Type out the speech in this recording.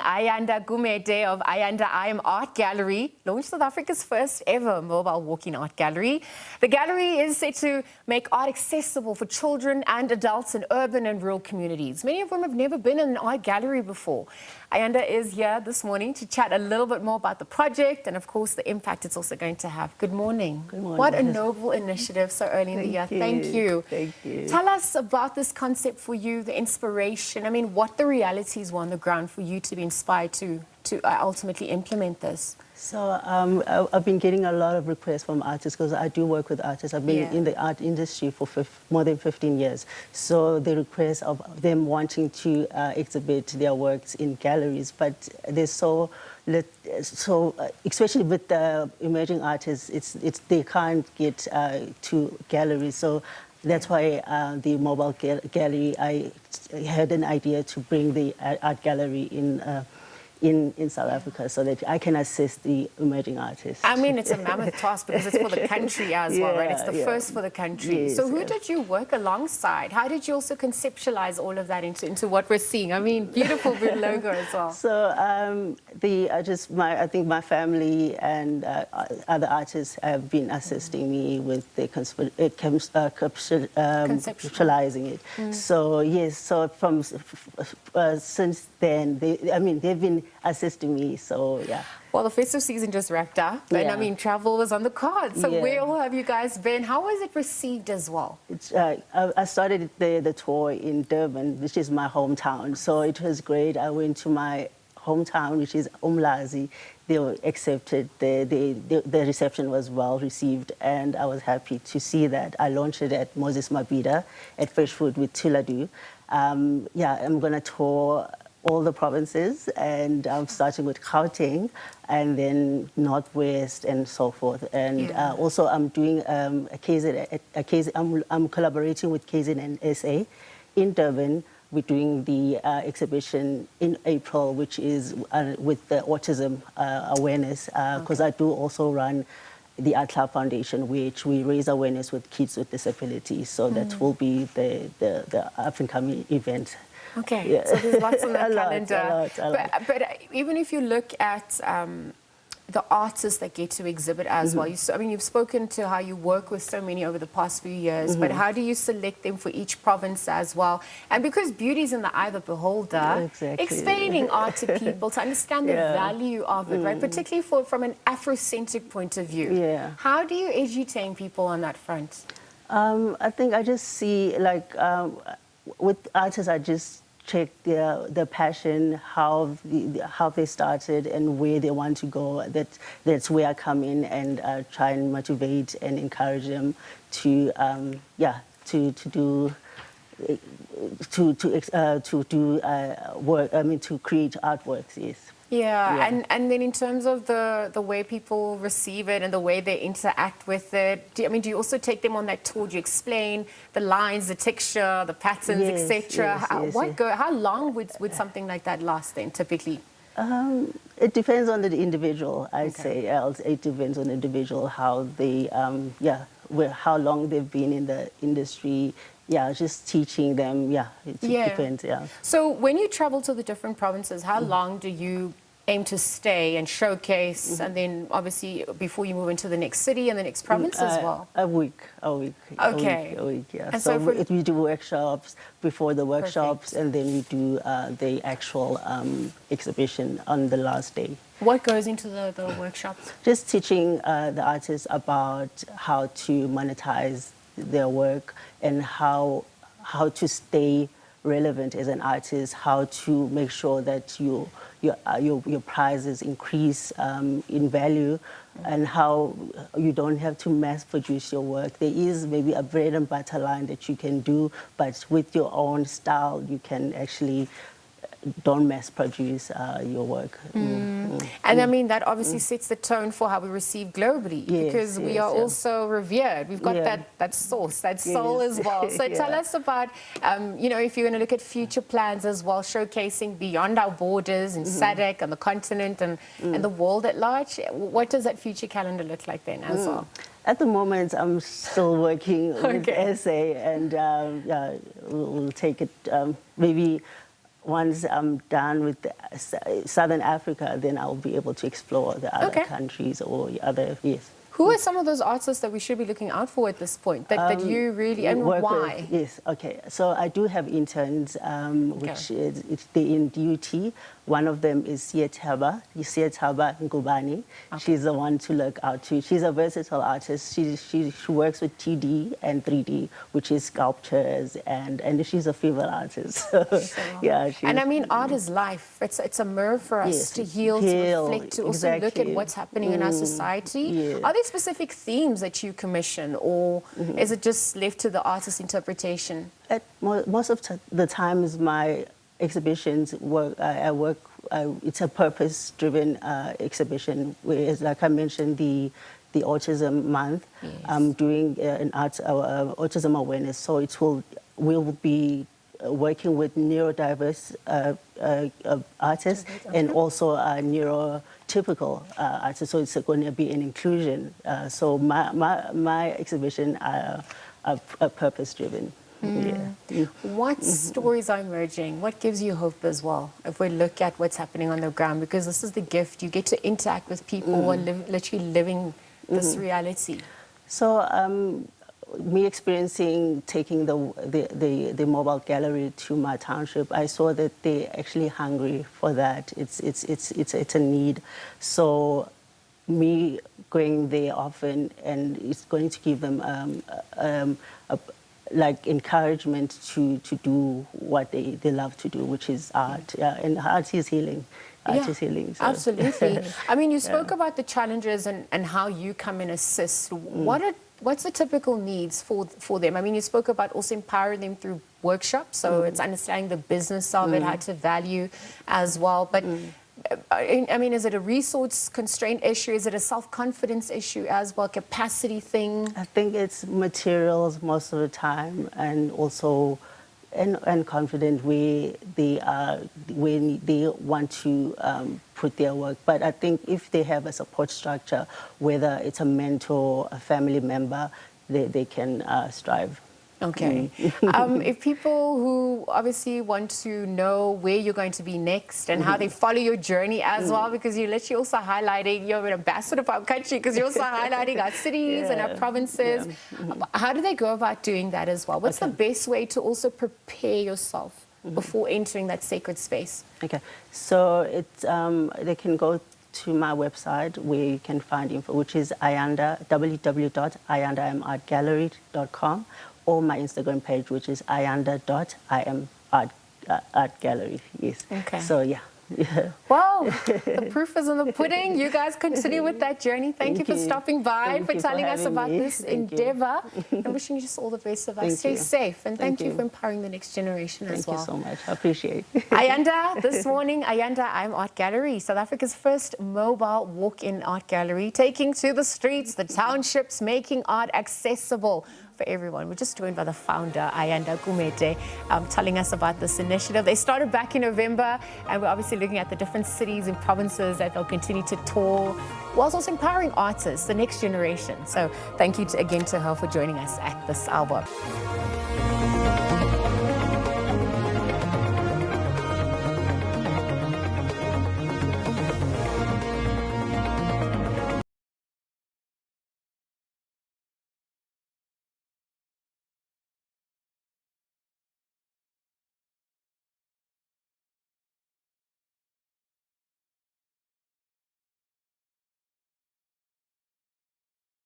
Ayanda Gumede of Ayanda I Am Art Gallery launched South Africa's first ever mobile walk-in art gallery. The gallery is set to make art accessible for children and adults in urban and rural communities. Many of them have never been in an art gallery before. Ayanda is here this morning to chat a little bit more about the project and, of course, the impact it's also going to have. Good morning. Good morning. What a noble initiative so early in the year. Thank you. Thank you. Tell us about this concept for you, the inspiration. I mean, what the realities were on the ground for you to be inspired to ultimately implement this. So I've been getting a lot of requests from artists because I do work with artists. I've been in the art industry for more than 15 years. So the request of them wanting to exhibit their works in galleries, but there's especially with the emerging artists, they can't get to galleries. So that's why the mobile gallery, I had an idea to bring the art gallery in South Africa so that I can assist the emerging artists. I mean, it's a mammoth task because it's for the country as well, right? It's the first for the country. Yes, so who did you work alongside? How did you also conceptualize all of that into what we're seeing? I mean, beautiful logo as well. So I think my family and other artists have been assisting me with the conceptualizing it. So yes, so from since then, they've been assisting me, so yeah. Well, the festive season just wrapped up, and I mean, travel was on the cards. So where all have you guys been? How was it received as well? I started the tour in Durban, which is my hometown, so it was great. I went to my hometown, which is Umlazi. They were accepted. The reception was well received, and I was happy to see that. I launched it at Moses Mabhida at Fresh Food with Tuladu. I'm going to tour all the provinces, and I'm starting with Gauteng, and then Northwest, and so forth. And also, I'm doing I'm collaborating with KZN SA in Durban. We're doing the exhibition in April, which is with the autism awareness, because I do also run the Art Club Foundation, which we raise awareness with kids with disabilities. So that will be the up-and-coming event. Okay, so there's lots on the calendar. A lot. But even if you look at the artists that get to exhibit as well, you've spoken to how you work with so many over the past few years, but how do you select them for each province as well? And because beauty's in the eye of the beholder, explaining art to people to understand the value of it, right? Particularly from an Afrocentric point of view. Yeah. How do you edutainment people on that front? I think I just see, with artists, I just check their passion, how they started, and where they want to go. That's where I come in and try and motivate and encourage them to do work. To create artworks. Yes. Yeah. And then in terms of the way people receive it and the way they interact with it, do you also take them on that tour? Do you explain the lines, the texture, the patterns, etc.? How long would something like that last then, typically? It depends on the individual, I'd say. It depends on the individual, how they, how long they've been in the industry. Yeah, just teaching them. It depends. Yeah. So when you travel to the different provinces, how long do you aim to stay and showcase, and then obviously before you move into the next city and the next province as well? A week. Okay. A week, yeah. And so we do workshops before the workshops, and then we do the actual exhibition on the last day. What goes into the workshops? Just teaching the artists about how to monetize their work and how to stay relevant as an artist, how to make sure that your prizes increase in value, and how you don't have to mass produce your work. There is maybe a bread and butter line that you can do, but with your own style, you can actually don't mass produce your work. And I mean, that obviously sets the tone for how we receive globally, because we are also revered. We've got that source, that soul as well. So tell us about, if you're going to look at future plans as well, showcasing beyond our borders in SADC and the continent and the world at large. What does that future calendar look like then as well? At the moment, I'm still working with SA, and we'll take it maybe once I'm done with Southern Africa, then I'll be able to explore the other countries or other, yes. Who are some of those artists that we should be looking out for at this point, that you really, and why? Yes, okay. So I do have interns, which is they're in DUT. One of them is Sietaba Ngubani. She's the one to look out to. She's a versatile artist. She works with 2D and 3D, which is sculptures, and she's a female artist. So, yeah. And I mean, art is life. It's a mirror for us to heal, to reflect, to also look at what's happening in our society. Yeah. Are there specific themes that you commission, or is it just left to the artist's interpretation? Most of the times, my exhibitions it's a purpose-driven exhibition. Whereas, like I mentioned, the Autism Month, I'm doing an autism awareness. So we'll be working with neurodiverse artists and also neurotypical artists. So it's going to be an inclusion. So my exhibition are purpose-driven. Yeah. What stories are emerging? What gives you hope as well, if we look at what's happening on the ground? Because this is the gift. You get to interact with people who are literally living this reality. So me taking the mobile gallery to my township, I saw that they're actually hungry for that. It's a need. So me going there often, and it's going to give them like encouragement to do what they love to do, which is art. And art is healing. Art is healing. So. Absolutely. I mean, you spoke about the challenges and how you come and assist. What's the typical needs for them? I mean, you spoke about also empowering them through workshops, so it's understanding the business of it, how to value as well. But I mean, is it a resource constraint issue? Is it a self-confidence issue as well, capacity thing? I think it's materials most of the time, and also and confident where when they want to put their work. But I think if they have a support structure, whether it's a mentor, a family member, they can strive. Okay. If people who obviously want to know where you're going to be next and how they follow your journey as well, because you're literally also highlighting, you're an ambassador for our country, because you're also highlighting our cities and our provinces. How do they go about doing that as well? What's the best way to also prepare yourself before entering that sacred space? Okay. So they can go to my website where you can find info, which is www.ayandaartgallery.com, or my Instagram page, which is ayanda.imartgallery. Yes. Okay. So yeah. Well, the proof is in the pudding. You guys continue with that journey. Thank you for stopping by, for telling us about this endeavor, and wishing you just all the best of us. Stay safe, and thank you for empowering the next generation as well. Thank you so much. I appreciate it. Ayanda, this morning, Ayanda Art Gallery, South Africa's first mobile walk-in art gallery, taking to the streets, the townships, making art accessible for everyone. We're just joined by the founder, Ayanda Gumede, telling us about this initiative. They started back in November, and we're obviously looking at the different cities and provinces that they'll continue to tour, whilst also empowering artists, the next generation. So thank you again to her for joining us at this hour.